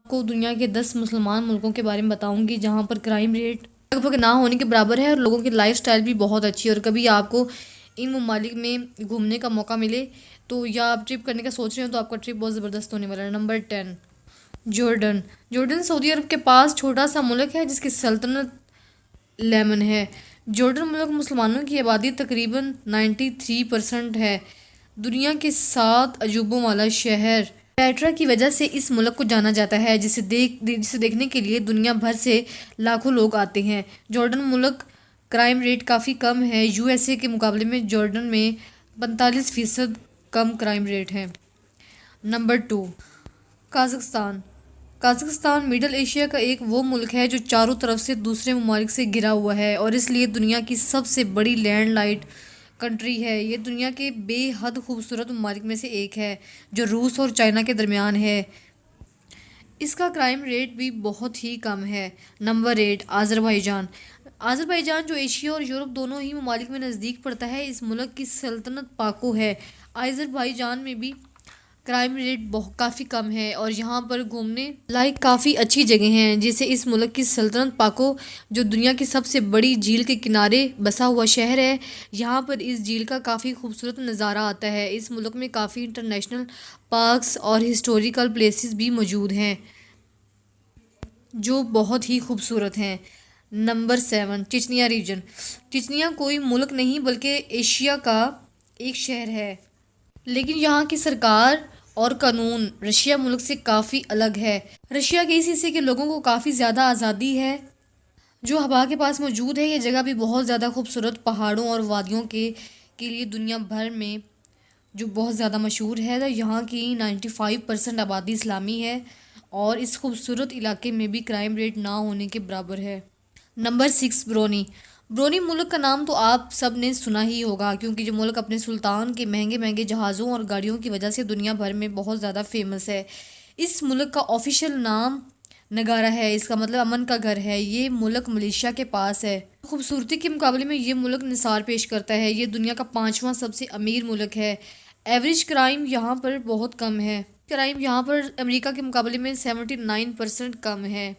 को दुनिया के 10 मुसलमान मुल्कों के बारे में बताऊंगी जहां पर क्राइम रेट लगभग ना होने के बराबर है और लोगों की लाइफस्टाइल भी बहुत अच्छी है। और कभी आपको इन ममालिक में घूमने का मौका मिले तो या आप ट्रिप करने का सोच रहे हो तो आपका ट्रिप बहुत ज़बरदस्त होने वाला है। Number 10, Jordan. जॉर्डन सऊदी अरब के पास छोटा सा मुल्क है जिसकी सल्तनत लेमन है। जॉर्डन मुल्क मुसलमानों की आबादी तकरीबन 93% है। दुनिया के 7 अजूबों वाला शहर पेट्रा की वजह से इस मुल्क को जाना जाता है, जिसे देखने के लिए दुनिया भर से लाखों लोग आते हैं। जॉर्डन मुल्क क्राइम रेट काफ़ी कम है। यूएसए के मुकाबले में जॉर्डन में 45% कम क्राइम रेट है। नंबर 2, काज़ाख्स्तान। काज़ाख्स्तान मिडल एशिया का एक वो मुल्क है जो चारों तरफ से दूसरे ममालिक से घिरा हुआ है और इसलिए दुनिया की सबसे बड़ी लैंडलाइट कंट्री है। ये दुनिया के बेहद खूबसूरत ममालिक में से एक है जो रूस और चाइना के दरमियान है। इसका क्राइम रेट भी बहुत ही कम है। Number 8, Azerbaijan. आज़रबाईजान जो एशिया और यूरोप दोनों ही ममालिक में नज़दीक पड़ता है, इस मुल्क की सल्तनत पाको है। आज़रबाईजान में भी क्राइम रेट बहुत काफ़ी कम है और यहाँ पर घूमने लायक काफ़ी अच्छी जगह हैं, जैसे इस मुल्क की सल्तनत पाको जो दुनिया की सबसे बड़ी झील के किनारे बसा हुआ शहर है। यहाँ पर इस झील का काफ़ी खूबसूरत नज़ारा आता है। इस मुल्क में काफ़ी इंटरनेशनल पार्क्स और हिस्टोरिकल प्लेसेस भी मौजूद हैं जो बहुत ही खूबसूरत हैं। Number 7, चिचनिया reason. चिचनिया कोई मुल्क नहीं बल्कि एशिया का एक शहर है, लेकिन यहाँ की सरकार और कानून रशिया मुल्क से काफ़ी अलग है। रशिया के इस हिस्से के लोगों को काफ़ी ज़्यादा आज़ादी है जो हवा के पास मौजूद है। ये जगह भी बहुत ज़्यादा खूबसूरत पहाड़ों और वादियों के लिए दुनिया भर में जो बहुत ज़्यादा मशहूर है। यहाँ की 95% आबादी इस्लामी है और इस खूबसूरत इलाके में भी क्राइम रेट ना होने के बराबर है। नंबर 6, ब्रोनी। ब्रोनी मुल्क का नाम तो आप सब ने सुना ही होगा क्योंकि जो मुल्क अपने सुल्तान के महंगे महंगे जहाज़ों और गाड़ियों की वजह से दुनिया भर में बहुत ज़्यादा फेमस है। इस मुल्क का ऑफिशियल नाम नगारा है, इसका मतलब अमन का घर है। ये मुल्क मलेशिया के पास है। खूबसूरती के मुकाबले में ये मुल्क निसार पेश करता है। ये दुनिया का 5वां सबसे अमीर मुल्क है। एवरेज क्राइम यहाँ पर बहुत कम है। क्राइम यहाँ पर अमेरिका के मुकाबले में 79% कम है।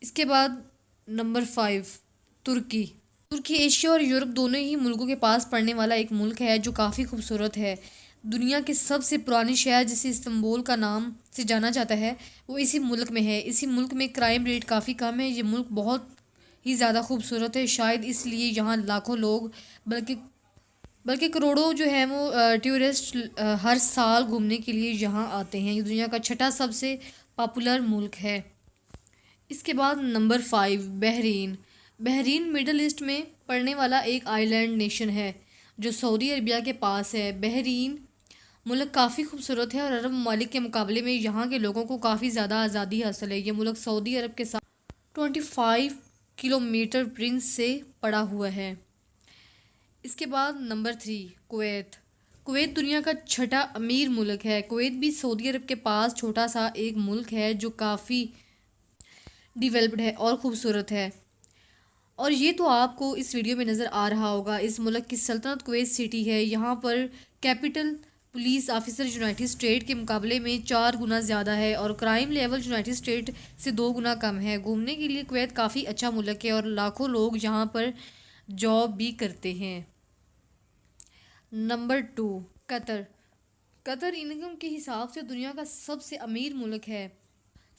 इसके बाद नंबर 5, तुर्की। तुर्की एशिया और यूरोप दोनों ही मुल्कों के पास पड़ने वाला एक मुल्क है जो काफ़ी खूबसूरत है। दुनिया के सबसे पुराने शहर जिसे इस्तांबुल का नाम से जाना जाता है वो इसी मुल्क में है। इसी मुल्क में क्राइम रेट काफ़ी कम है। ये मुल्क बहुत ही ज़्यादा खूबसूरत है, शायद इसलिए यहाँ लाखों लोग बल्कि बल्कि करोड़ों जो है वो टूरिस्ट हर साल घूमने के लिए यहाँ आते हैं। ये दुनिया का छठा सबसे पॉपुलर मुल्क है। इसके बाद number 5, Bahrain. Bahrain middle east में पड़ने वाला एक आइलैंड नेशन है जो सऊदी अरबिया के पास है। बहरीन मुल्क काफ़ी खूबसूरत है और अरब ममालिक के मुकाबले में यहाँ के लोगों को काफ़ी ज़्यादा आज़ादी हासिल है। ये मुल्क सऊदी अरब के साथ 25 किलोमीटर प्रिंस से पड़ा हुआ है। इसके बाद नंबर 3, कुवैत। कुवैत दुनिया का छठा अमीर मुल्क है। कुवैत भी सऊदी अरब के पास छोटा सा एक मुल्क है जो काफ़ी डिवेलप्ड है और ख़ूबसूरत है। और ये तो आपको इस वीडियो में नज़र आ रहा होगा। इस मुल्क की सल्तनत कुवैत सिटी है। यहाँ पर capital police officer United state के मुकाबले में 4 गुना ज़्यादा है और क्राइम लेवल यूनाइटेड स्टेट से 2 गुना कम है। घूमने के लिए कुवैत काफ़ी अच्छा मुल्क है और लाखों लोग यहाँ पर जॉब भी करते हैं। Number 2, Qatar. कतर इनकम के हिसाब से दुनिया का सबसे अमीर मुल्क है।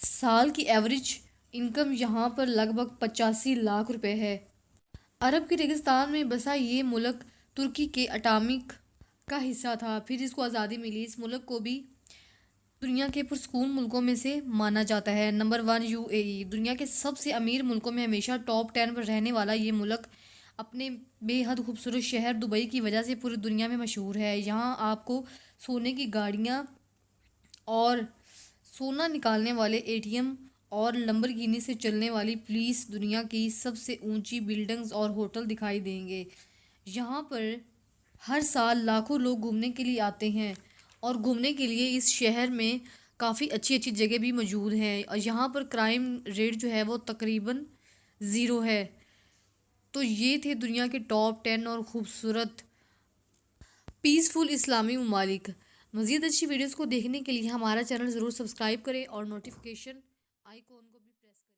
साल की एवरेज इनकम यहाँ पर लगभग 85 लाख रुपए है। अरब के रेगिस्तान में बसा ये मुल्क तुर्की के अटामिक का हिस्सा था, फिर इसको आज़ादी मिली। इस मुल्क को भी दुनिया के पुरस्कून मुल्कों में से माना जाता है। Number 1, UAE. दुनिया के सबसे अमीर मुल्कों में हमेशा टॉप 10 पर रहने वाला ये मुल्क अपने बेहद खूबसूरत शहर दुबई की वजह से पूरी दुनिया में मशहूर है। यहाँ आपको सोने की गाड़ियाँ और सोना निकालने वाले एटीएम और लंबरगिनी से चलने वाली पुलिस, दुनिया की सबसे ऊंची बिल्डिंग्स और होटल दिखाई देंगे। यहाँ पर हर साल लाखों लोग घूमने के लिए आते हैं और घूमने के लिए इस शहर में काफ़ी अच्छी अच्छी जगह भी मौजूद हैं और यहाँ पर क्राइम रेट जो है वो तकरीबन ज़ीरो है। तो ये थे दुनिया के टॉप 10 और ख़ूबसूरत पीसफुल इस्लामी ममालिक। मज़ीद अच्छी वीडियोस को देखने के लिए हमारा चैनल ज़रूर सब्सक्राइब करें और नोटिफिकेशन आइकॉन को भी प्रेस करें।